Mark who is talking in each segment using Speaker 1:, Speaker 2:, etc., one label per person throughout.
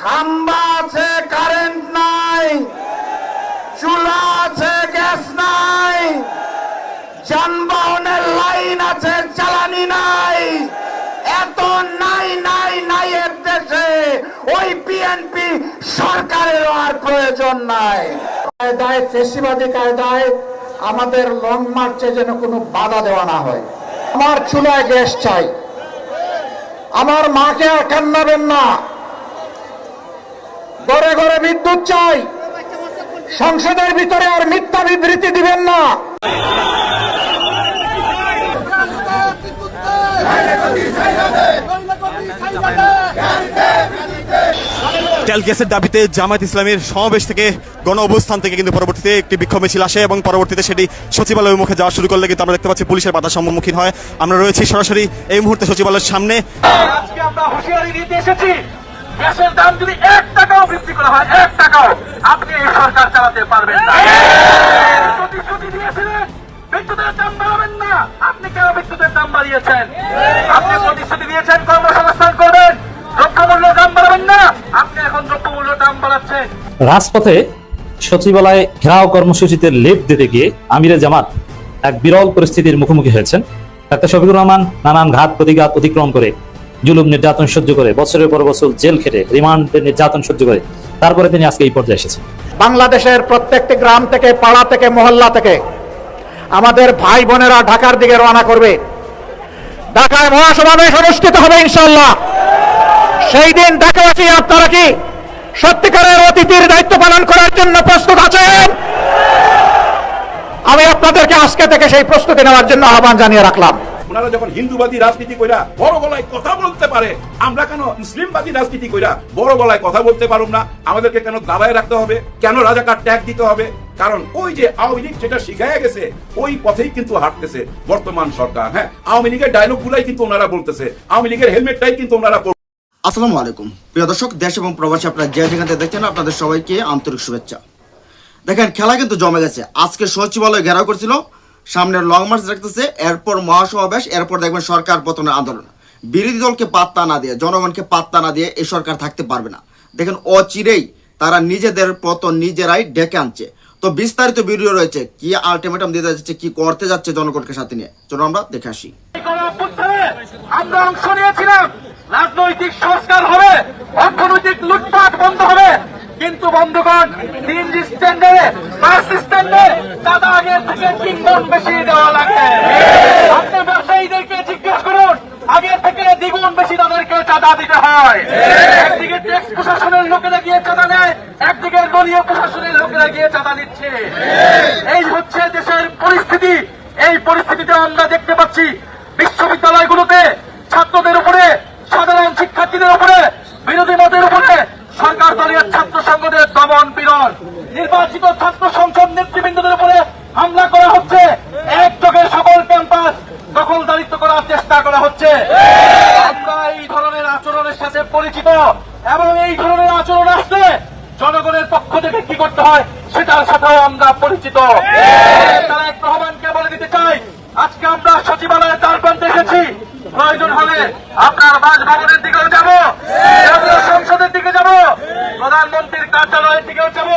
Speaker 1: খাম্বা আছে, কারেন্ট নাই, চুলা আছে, গ্যাস নাই, যানবাহনের লাইন আছে, জ্বালানি নাই। এত নাই নাই নাই এর দেশে ওই বিএনপি সরকারের আর প্রয়োজন নাই। কায়দায়, ফেসিবাদী কায়দায় আমাদের লং মার্চে যেন কোনো বাধা দেওয়া না হয়। আমার চুলায় গ্যাস চাই, আমার মাকে আর কান্নাবেন না। ঘরে ঘরে বিদ্যুৎ চাই, সংসদের ভিতরে আর মিথ্যা বিবৃতি দিবেন না।
Speaker 2: তেল গ্যাসের দাবিতে জামায়াত ইসলামীর সমাবেশ থেকে গণ অবস্থান থেকে কিন্তু পরবর্তীতে একটি বিক্ষোভ মিছিল আসে এবং পরবর্তীতে সেটি সচিবালয়ের মুখে যাওয়া শুরু করলে কিন্তু আমরা দেখতে পাচ্ছি পুলিশের বাধার সম্মুখীন হয়। আমরা রয়েছি সরাসরি এই মুহূর্তে সচিবালয়ের সামনে।
Speaker 3: আজকে আমরা হুঁশিয়ারি দিতে এসেছি, গ্যাসের দাম যদি 1 টাকাও বৃদ্ধি করা হয়, 1 টাকাও, আপনি এই সরকার চালাতে পারবেন না। প্রতিশ্রুতি দিয়েছিলেন বিদ্যুতের দাম বাড়াবেন না, আপনি কেন বিদ্যুতের দাম বাড়িয়েছেন? আপনি প্রতিশ্রুতি দিয়েছেন কর্মসংস্থান করবেন, দ্রব্যমূল্য দাম বাড়াবেন না, আপনি এখন দ্রব্যমূল্য দাম বাড়াচ্ছেন।
Speaker 4: রাজপথে সচিবালয়ে ঘেরাও কর্মসূচিতে লেপ দিতে গিয়ে আমিরে জামাত এক বিরল পরিস্থিতির মুখোমুখি হয়েছেন। ডাক্তার শফিকুর রহমান নানান ঘাত প্রতিঘাত অতিক্রম করে, জুলুম নির্যাতন সহ্য করে, বছরের পর বছর জেল খেটে, রিমান্ডের নির্যাতন সহ্য করে তারপরে তিনি আজকে এই পর্যায়ে এসেছেন।
Speaker 1: বাংলাদেশের প্রত্যেকটি গ্রাম থেকে, পাড়া থেকে, মহল্লা থেকে আমাদের ভাই বোনেরা ঢাকার দিকে রওনা করবে। ঢাকায় মহাসমাবেশ অনুষ্ঠিত হবে ইনশাআল্লাহ। সেই দিন ঢাকাবাসী আপনারা কি সত্যিকারের অতিথির দায়িত্ব পালন করার জন্য প্রস্তুত আছেন? আমি আপনাদেরকে আজকে থেকে সেই প্রস্তুতি নেওয়ার জন্য আহ্বান জানিয়ে রাখলাম।
Speaker 5: ওনারা যখন হিন্দুবাদী রাজনীতি কইরা বড় গলায় কথা বলতে পারে, আমরা কেন মুসলিমবাদী রাজনীতি কইরা বড় গলায় কথা বলতে পারব না? আমাদেরকে কেন দাবায় রাখতে হবে? কেন রাজাকার ট্যাগ দিতে হবে? কারণ ওই যে আওয়ামী লীগ যেটা শিখাইয়া গেছে ওই পথেই কিন্তু হাঁটতেছে বর্তমান সরকার। হ্যাঁ, আওয়ামী লীগের ডায়লগ গুলাই কিন্তু ওনারা বলতেছে, আওয়ামী লীগের হেলমেটটাই কিন্তু ওনারা।
Speaker 6: আসসালামু আলাইকুম প্রিয় দর্শক, দেশ এবং প্রবাসী আপনারা যে যেখান থেকে দেখছেন আপনাদের সবাইকে আন্তরিক শুভেচ্ছা। দেখেন, খেলা কিন্তু জমে গেছে। আজকে সচিবালয় ঘেরাও করছিল, সামনের লং মার্চ রাখতেছে, এরপর মহাসমাবেশ, এরপর দেখবেন সরকার পতনের আন্দোলন। বিরোধী দলকে পাত্তা না দিয়ে, জনগণকে পাত্তা না দিয়ে এই সরকার থাকতে পারবে না। দেখেন, অচিরেই তারা নিজেদের পতন নিজেরাই ডেকে আনছে। তো বিস্তারিত ভিডিও রয়েছে, কি আলটিমেটাম দিতে যাচ্ছে, কি করতে যাচ্ছে জনগণকে সাথে নিয়ে, চলো আমরা দেখে আসি।
Speaker 3: আমরা অংশ নিয়েছিলাম, রাজনৈতিক সংস্কার হবে, অর্থনৈতিক লুটপাট বন্ধ হবে, কিন্তু বন্ধুগণ, সিএনজি স্ট্যান্ডে, বাস স্ট্যান্ডে চাঁদা আগের থেকে 3 গুণ বেশি দেওয়া লাগে। আপনি ব্যবসায়ীদেরকে জিজ্ঞেস করুন, আগের থেকে 2 গুণ বেশি তাদেরকে চাঁদা দিতে হয়। একদিকে ট্যাক্স প্রশাসনের লোকেরা গিয়ে চাঁদা নেয়, একদিকে দলীয় প্রশাসনের লোকেরা গিয়ে চাঁদা নিচ্ছে। এই হচ্ছে দেশের পরিস্থিতি। এই পরিস্থিতিতে আমরা দেখতে পাচ্ছি বিশ্ববিদ্যালয়গুলোতে ছাত্রদের উপরে, সাধারণ শিক্ষার্থীদের উপরে, বিরোধী মতের উপরে সরকার দলীয় ছাত্র সংসদের দমন পীড়ন, নির্বাচিত ছাত্র সংসদ নেতৃবৃন্দদের উপরে হামলা করা হচ্ছে, একযোগে সকল ক্যাম্পাস দখলদারিত্ব করার চেষ্টা করা হচ্ছে। আমরা এই ধরনের আচরণের সাথে পরিচিত এবং এই ধরনের আচরণ আসলে জনগণের পক্ষ থেকে কি করতে হয় সেটার সাথেও আমরা পরিচিত। তারা এক আহ্বানকে বলে দিতে চাই, আজকে আমরা সচিবালয়ের দ্বার প্রান্তে এসেছি, প্রয়োজন হলে আপনার বাসভবনের দিকেও যাব, জাতীয় সংসদের দিকে যাব, প্রধানমন্ত্রীর কার্যালয়ের দিকেও যাব,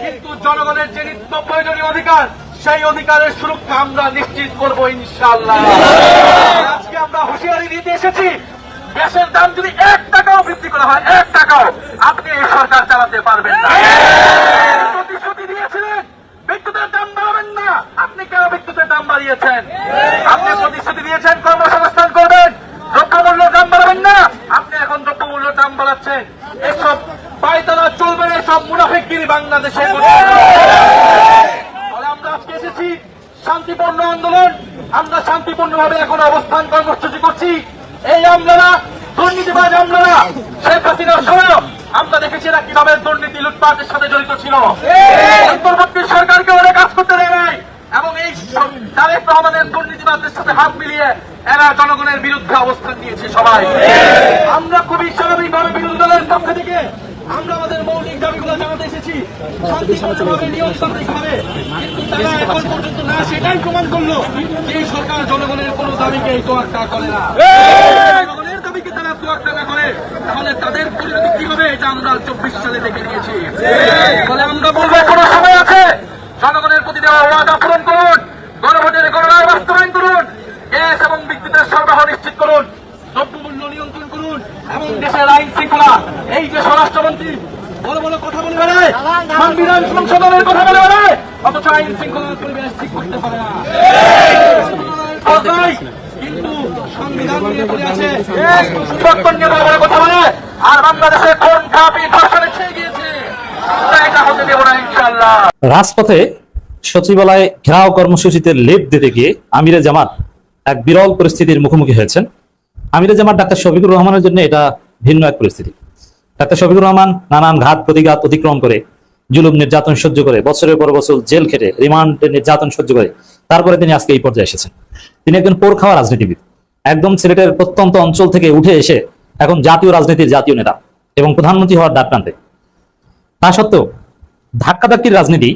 Speaker 3: কিন্তু জনগণের যে নিত্য প্রয়োজনীয় অধিকার, সেই অধিকারের সুরক্ষা আমরা নিশ্চিত করব ইনশাআল্লাহ। আজকে আমরা হুঁশিয়ারি দিতে এসেছি, গ্যাসের দাম যদি 1 টাকাও বৃদ্ধি করা হয়, 1 টাকাও, আপনি এই সরকার চালাতে পারবেন না। প্রতিশ্রুতি দিয়েছিলেন বিদ্যুতের দাম বাড়াবেন না, আপনি কেন বিদ্যুতের দাম বাড়িয়েছেন? আপনি প্রতিশ্রুতি দিয়েছেন কর্মসংস্থান করবেন, দ্রব্যমূল্য দাম বাড়াবেন না, আপনি এখন দ্রব্যমূল্য দাম বাড়াচ্ছেন। এসব পায়তারা চলবে না, এসব মুনাফিকগিরি বাংলাদেশে। আমরা আজকে এসেছি শান্তিপূর্ণ আন্দোলন, আমরা শান্তিপূর্ণভাবে এখন অবস্থান কর্মসূচি করছি। এই আমলারা, দুর্নীতিবাজ আমলারা, শেখ হাসিনার সময় আমরা দেখেছি এরা কিভাবে দুর্নীতি লুটপাটের সাথে জড়িত ছিল। অন্তর্বর্তী সরকারকে ওরা কাজ করতে দেয় নাই এবং এই তারেক রহমানের দুর্নীতিবাদদের সাথে হাত মিলিয়ে এরা জনগণের বিরুদ্ধে অবস্থান নিয়েছে। সবাই আমরা খুবই স্বাভাবিকভাবে বিরোধী দলের পক্ষ থেকে আমরা আমাদের মৌলিক দাবিগুলো জানাতে এসেছি, শান্তিপূর্ণভাবে, নিয়মতান্ত্রিকভাবে, কিন্তু তারা এখন পর্যন্ত না সেটাই প্রমাণ করলো যে এই সরকার জনগণের কোন দাবিকে তোয়াক্কা করে না, জনগণের দাবিকে তারা তোয়াক্কা না করে তাহলে তাদের পরিণতি কি হবে এটা আমরা 24 সালে দেখে নিয়েছি। ফলে আমরা বলবো এখনো সময় আছে, জনগণের প্রতি দেওয়া ওয়াদা পূরণ করুন, গণভোটের গণনায় বাস্তবায়ন করুন, গ্যাস এবং বিদ্যুতের সরবরাহ নিশ্চিত করুন, দ্রব্যমূল্য নিয়ন্ত্রণ করুন এবং দেশের আইন শৃঙ্খলা, এই যে স্বরাষ্ট্রমন্ত্রী বড় বড় কথা বলে বেড়ায়, সংবিধান সংশোধনের কথা বলে বেড়ায়, অথচ আইন শৃঙ্খলার পরিবেশ ঠিক করতে পারে না। কিন্তু সংবিধান নিয়ে বলে আছে, পরিবর্তন নিয়ে বড় বড় কথা বলে, আর বাংলাদেশে কোন খাপি ধর্ষণে ছেয়ে গিয়েছে, আমরা এটা হতে দেব না ইনশাআল্লাহ।
Speaker 4: রাজপথে সচিবালয়ে ঘেরাও কর্মসূচিতে লেপ দিতে গিয়ে আমিরে জামাত এক বিরল পরিস্থিতির মুখোমুখি হয়েছেন। আমিরে জামাত ডাক্তার শফিকুর রহমানের জন্য এটা ভিন্ন এক পরিস্থিতি। ডাক্তার শফিকুর রহমান নানান ঘাত প্রতিঘাত অতিক্রম করে, জুলুম নির্যাতন সহ্য করে, বছরের পর বছর জেল খেটে, রিমান্ডের নির্যাতন সহ্য করে তারপরে তিনি আজকে এই পর্যায়ে এসেছেন। তিনি একজন পোর খাওয়া রাজনীতিবিদ, একদম সিলেটের প্রত্যন্ত অঞ্চল থেকে উঠে এসে এখন জাতীয় রাজনীতির জাতীয় নেতা এবং প্রধানমন্ত্রী হওয়ার দ্বার প্রান্তে। তা সত্ত্বেও ধাক্কাধাক্কির রাজনীতি,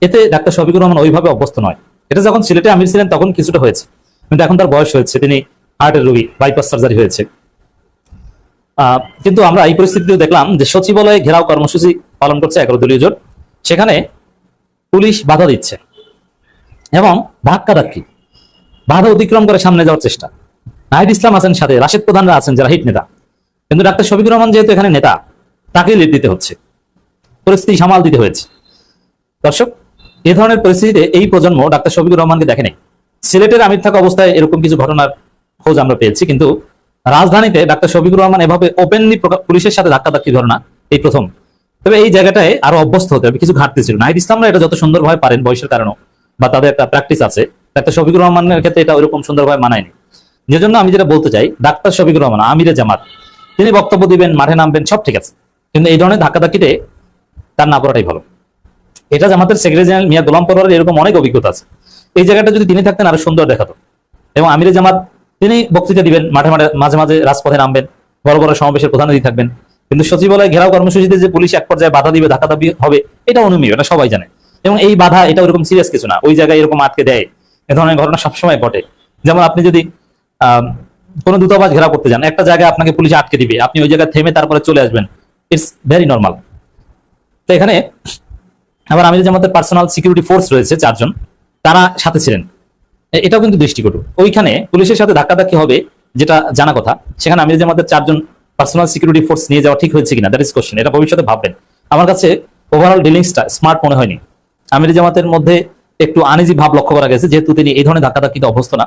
Speaker 4: এতে ডাক্তার শফিকুর রহমান ওইভাবে অভ্যস্ত নয়। এটা যখন সিলেটে আমির ছিলেন তখন কিছুটা হয়েছে, কিন্তু এখন তার বয়স হয়েছে, তিনি হার্টের রোগী, বাইপাস সার্জারি হয়েছে। কিন্তু আমরা এই পরিস্থিতিতে দেখলাম যে সচিবালয়ে ঘেরাও কর্মসূচি পালন করছে 11 দলীয় জোট, সেখানে পুলিশ বাধা দিচ্ছে এবং ধাক্কাধাক্কি, বাধা অতিক্রম করে সামনে যাওয়ার চেষ্টা। নাহিদ ইসলাম আছেন সাথে, রাশেদ প্রধানরা আছেন যারা হিট নেতা, কিন্তু ডাক্তার শফিকুর রহমান যেহেতু এখানে নেতা, তাকেই লিড দিতে হচ্ছে, পরিস্থিতি সামাল দিতে হয়েছে। দর্শক, এ ধরনের পরিস্থিতিতে এই প্রজন্ম ডাক্তার শফিকুর রহমানকে দেখে নেই। সিলেটের আমির থাকা অবস্থায় এরকম কিছু ঘটনার খোঁজ আমরা পেয়েছি, কিন্তু রাজধানীতে ডাক্তার শফিকুর রহমান এভাবে ওপেনলি পুলিশের সাথে ধাক্কাধাক্কি ঘটনা এই প্রথম। তবে এই জায়গাটায় আরো অভ্যস্ত হতে হবে, কিছু ঘাটতি ছিল। নাহিদ ইসলামরা এটা যত সুন্দরভাবে পারেন বয়সের কারণে বা তাদের একটা প্র্যাকটিস আছে, ডাক্তার শফিকুর রহমানের ক্ষেত্রে এটা ওইরকম সুন্দরভাবে মানায়নি। যে জন্য আমি যেটা বলতে চাই, ডাক্তার শফিকুর রহমান আমিরে জামাত, তিনি বক্তব্য দিবেন, মাঠে নামবেন, সব ঠিক আছে, কিন্তু এই ধরনের ধাক্কাধাক্কিতে তার না পড়াটাই ভালো। এটা জামাতের সেক্রেটারি জেনারেল মিয়া গোলাম পরোয়ারের এরকম অনেক অভিজ্ঞতা আছে। এই জায়গাটা যদি তিনি থাকতেন আরো সুন্দর দেখাতো। এবং আমিরে জামাত তিনি বক্তৃতা দিবেন, মাঠে মাঠে মাঝে মাঝে রাজপথে নামবেন, বড় বড় সমাবেশের প্রধান অতিথি থাকবেন, কিন্তু সচিবালয়ে ঘেরাও কর্মসূচিতে যে পুলিশ এক পর্যায়ে বাধা দিবে, ধাক্কাধাক্কি হবে, এটা অনুমেয়, এটা সবাই জানে। এবং এই বাধা এটা ওরকম সিরিয়াস কিছু না, ওই জায়গায় এরকম আটকে দেয়, এ ধরনের ঘটনা সবসময় ঘটে। যেমন আপনি যদি কোনো দূতাবাস ঘেরাও করতে যান, একটা জায়গায় আপনাকে পুলিশ আটকে দিবে, আপনি ওই জায়গায় থেমে তারপরে চলে আসবেন, ইটস ভেরি নর্মাল। তো এখানে আবার আমির জামাতের পার্সোনাল সিকিউরিটি ফোর্স রয়েছে 4 জন, তারা সাথে ছিলেন, এটাও কিন্তু দৃষ্টিকটু। ওইখানে পুলিশের সাথে ধাক্কাধাক্কি হবে যেটা জানা কথা, সেখানে আমির জামাতের 4 জন পার্সোনাল সিকিউরিটি ফোর্স নিয়ে যাওয়া ঠিক হয়েছে কিনা, দ্যাট ইজ কোশ্চেন। এটা ভবিষ্যতে ভাববেন। আমার কাছে ওভারঅল ডিলিংসটা স্মার্ট মনে হয়নি। আমির জামাতের মধ্যে একটু আনইজি ভাব লক্ষ্য করা গেছে, যেহেতু তিনি এই ধরনের ধাক্কাধাক্কিতে অভ্যস্ত না।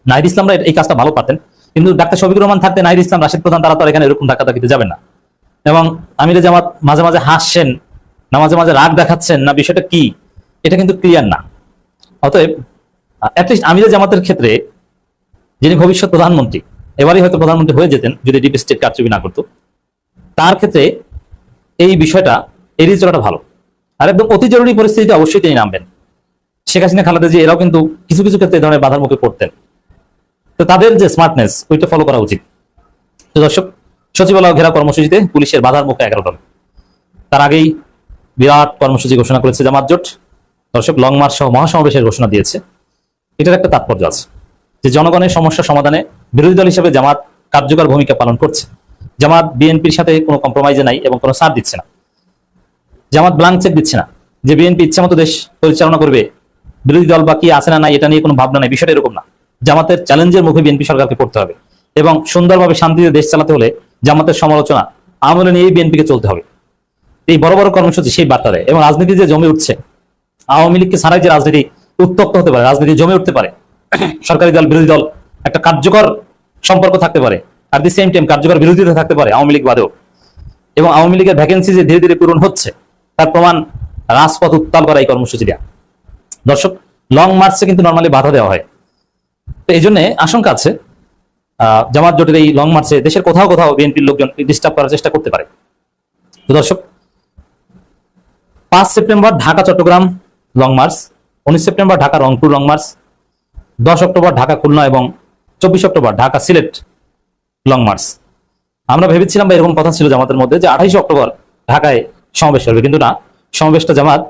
Speaker 4: নাহিদ ইসলামরা এই কাজটা ভালো পারতেন, কিন্তু ডাক্তার শফিকুর রহমান থাকতে নাহিদ ইসলাম, রাশেদ প্রধান, তারা তো এখানে এরকম ধাক্কাধাক্কিতে যাবেন না। এবং আমির জামাত মাঝে মাঝে হাসছেন না, মাঝে মাঝে রাগ দেখাচ্ছেন না, বিষয়টা কি এটা কিন্তু ক্লিয়ার না। অতএব অ্যাটলিস্ট আমির জামাতের ক্ষেত্রে, যিনি ভবিষ্যৎ প্রধানমন্ত্রী, এবারই হয়তো প্রধানমন্ত্রী হয়ে যেতেন যদি ডিপ স্টেট কারচুপি না করতো, তার ক্ষেত্রে এই বিষয়টা এড়িয়ে চলাটা ভালো। আর একদম অতি জরুরি পরিস্থিতিতে অবশ্যই তিনি নামবেন। শেখ হাসিনা, খালেদা জি এরাও কিন্তু কিছু কিছু ক্ষেত্রে এই ধরনের বাধার মুখে পড়তেন। তো তাদের যে স্মার্টনেস, ওইটা ফলো করা উচিত। তো দর্শক, সচিবালয় ঘেরাও কর্মসূচিতে পুলিশের বাধার মুখে 11 দল। তার আগেই বিরাট কর্মসূচি ঘোষণা করেছে জামাত জোট। দর্শক, লং মার্চ সহ মহাসমাবেশের ঘোষণা দিয়েছে। এটার একটা তাৎপর্য আছে যে জনগণের সমস্যা সমাধানে বিরোধী দল হিসেবে জামাত কার্যকর ভূমিকা পালন করছে। জামাত বিএনপির সাথে কোনো কম্প্রোমাইজে নাই এবং কোনো ছাড় দিচ্ছে না। জামাত ব্লাঙ্ক চেক দিচ্ছে না যে বিএনপি ইচ্ছা মতো দেশ পরিচালনা করবে, বিরোধী দল বা কি আছে না নাই এটা নিয়ে কোনো ভাবনা নাই, বিষয়টা এরকম না। জামাতের চ্যালেঞ্জের মুখে বিএনপি সরকারকে পড়তে হবে এবং সুন্দরভাবে শান্তিতে দেশ চালাতে হলে জামাতের সমালোচনা আমলে নিয়ে বিএনপিকে চলতে হবে। এই বড় বড় কর্মসূচি সেই বার্তা দেয়। এবং রাজনীতি যে জমে উঠছে, আওয়ামী লীগকে ছাড়াই যে রাজনীতি উত্তপ্ত হতে পারে, রাজনীতি জমে উঠতে পারে, সরকারি দল বিরোধী দল একটা কার্যকর সম্পর্ক থাকতে পারে, আর দি সেম টাইম কার্যকর বিরোধিতা থাকতে পারে আওয়ামী লীগ বাদেও। এবং আওয়ামী লীগের ভ্যাকেন্সি যে ধীরে ধীরে পূরণ হচ্ছে, তার প্রমাণ রাজপথ উত্তাল করা এই কর্মসূচি দেওয়া। দর্শক, লং মার্চে কিন্তু নর্মালি বাধা দেওয়া হয়। তো এই জন্য আশঙ্কা আছে জামাত জোটের এই লং মার্চে দেশের কোথাও কোথাও বিএনপির লোকজন ডিস্টার্ব করার চেষ্টা করতে পারে। তো দর্শক, 5 September Dhaka Chittagong long march, 19 September Dhaka Rangpur long march, 10 October Dhaka Khulna এবং 24 October Dhaka Sylhet long march. আমরা ভেবেছিলাম বা এরকম কথা ছিল জামাতের মধ্যে যে 28 অক্টোবর ঢাকায় সমাবেশ করবে, কিন্তু না, সমাবেশটা জামাত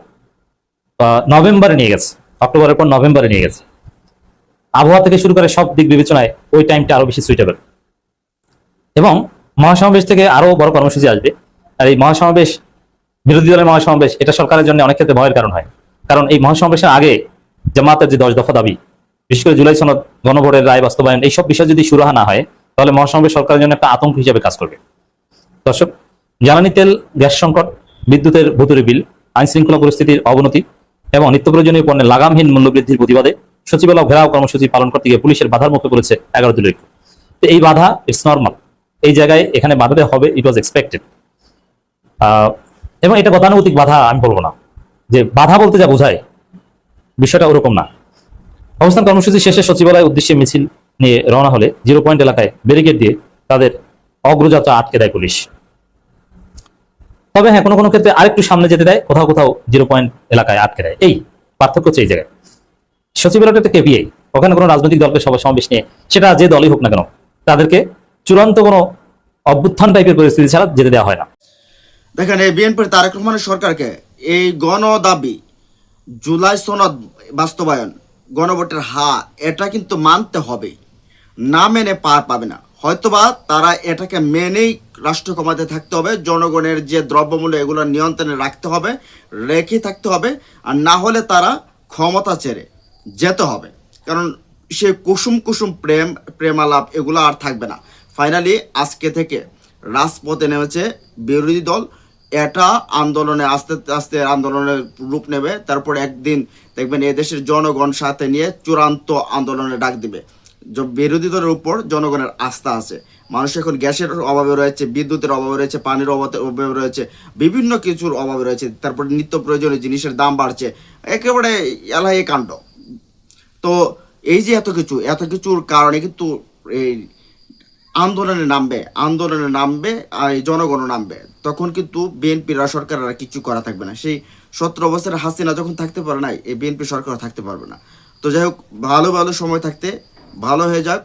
Speaker 4: নভেম্বরে নিয়ে গেছে, অক্টোবরের পর নভেম্বরে নিয়ে গেছে। আবহাওয়া থেকে শুরু করে সব দিক বিবেচনায় ওই টাইমটা আরো বেশি সুইটেবল। এবং মহাসমাবেশ থেকে আরো বড় কর্মসূচি আসবে। আর এই মহাসমাবেশ, বিরোধী দলের মহাসমাবেশ, এটা সরকারের জন্য অনেক ক্ষেত্রে ভয়ের কারণ হয়। কারণ এই মহাসমাবেশের আগে জামাতের যে 10 দফা দাবি, বিশেষ করে জুলাই সনদ, গণভোটের রায় বাস্তবায়ন, এইসব বিষয় যদি সুরাহা না হয়, তাহলে মহাসমাবেশ সরকারের জন্য একটা আতঙ্ক হিসেবে কাজ করবে। দর্শক, জ্বালানি তেল, গ্যাস সংকট, বিদ্যুতের ভুতুরে বিল, আইন শৃঙ্খলা পরিস্থিতির অবনতি এবং নিত্য প্রয়োজনীয় পণ্যের লাগামহীন মূল্যবৃদ্ধির প্রতিবাদে সচিবালয় ঘেরাও কর্মসূচি পালন করতে গিয়ে পুলিশের বাধার মুখে পড়েছে 11 দলীয় ঐক্য। তো এই বাধা ইটস নর্মাল, এই জায়গায় এখানে বাধাতে হবে, ইট ওয়াজ এক্সপেক্টেড। এবং এটা গতানুগতিক বাধা আমি বলবো না, যে বাধা বলতে যা বোঝায় বিষয়টা ওরকম না। অবস্থান কর্মসূচি শেষে সচিবালয়ের উদ্দেশ্যে মিছিল নিয়ে রওনা হলে 0 পয়েন্ট এলাকায় ব্যারিকেড দিয়ে তাদের অগ্রযাত্রা আটকে দেয় পুলিশ। তবে হ্যাঁ, কোনো কোনো ক্ষেত্রে আরেকটু সামনে যেতে দেয়, কোথাও কোথাও 0 পয়েন্ট এলাকায় আটকে দেয়। এই পার্থক্য হচ্ছে এই জায়গায়। সচিবালয়টা একটা কেপিআই, ওখানে কোনো রাজনৈতিক দলকে সভা সমাবেশ নিয়ে, সেটা যে দলই হোক না কেন, তাদেরকে চূড়ান্ত কোনো অভ্যুত্থান টাইপের পরিস্থিতি ছাড়া যেতে দেওয়া হয় না।
Speaker 6: দেখেন, এই বিএনপির তারেক রহমানের সরকারকে এই গণ দাবি, জুলাই সনদ বাস্তবায়ন, গণভোটের এটা কিন্তু মানতে হবে, না মেনে পার পাবে না। হয়তোবা তারা এটাকে মেনেই রাষ্ট্র ক্ষমতায় থাকতে হবে, জনগণের যে দ্রব্যমূল্য এগুলো নিয়ন্ত্রণে রাখতে হবে, রেখে থাকতে হবে, আর না হলে তারা ক্ষমতা ছেড়ে যেতে হবে। কারণ সে কুসুম কুসুম প্রেমালাপ এগুলো আর থাকবে না। ফাইনালি আজকে থেকে রাজপথে নেমেছে বিরোধী দল। এটা আন্দোলনে আস্তে আস্তে আন্দোলনের রূপ নেবে। তারপর একদিন দেখবেন এদেশের জনগণ সাথে নিয়ে চূড়ান্ত আন্দোলনে ডাক দিবে। বিরোধী দলের উপর জনগণের আস্থা আছে। মানুষ এখন গ্যাসের অভাবে রয়েছে, বিদ্যুতের অভাবে রয়েছে, পানির অভাবে রয়েছে, বিভিন্ন কিছুর অভাবে রয়েছে। তারপর নিত্য প্রয়োজনীয় জিনিসের দাম বাড়ছে, একেবারে এলাহি কাণ্ড। তো এই যে এত কিছুর কারণে কিন্তু এই আন্দোলনে নামবে আর এই জনগণও নামবে। তখন কিন্তু বিএনপির সরকারের কিছু করা থাকবে না। সেই 17 বছরের হাসিনা যখন থাকতে পারে নাই, এই বিএনপি সরকার থাকতে পারবে না। তো যাই হোক, ভালো সময় থাকতে ভালো হয়ে যাক,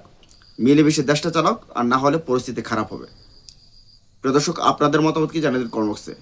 Speaker 6: মিলেমিশে দেশটা চালাক, আর না হলে পরিস্থিতি খারাপ হবে। প্রিয় দর্শক, আপনাদের মতামত কি জানাবেন কমেন্ট বক্সে।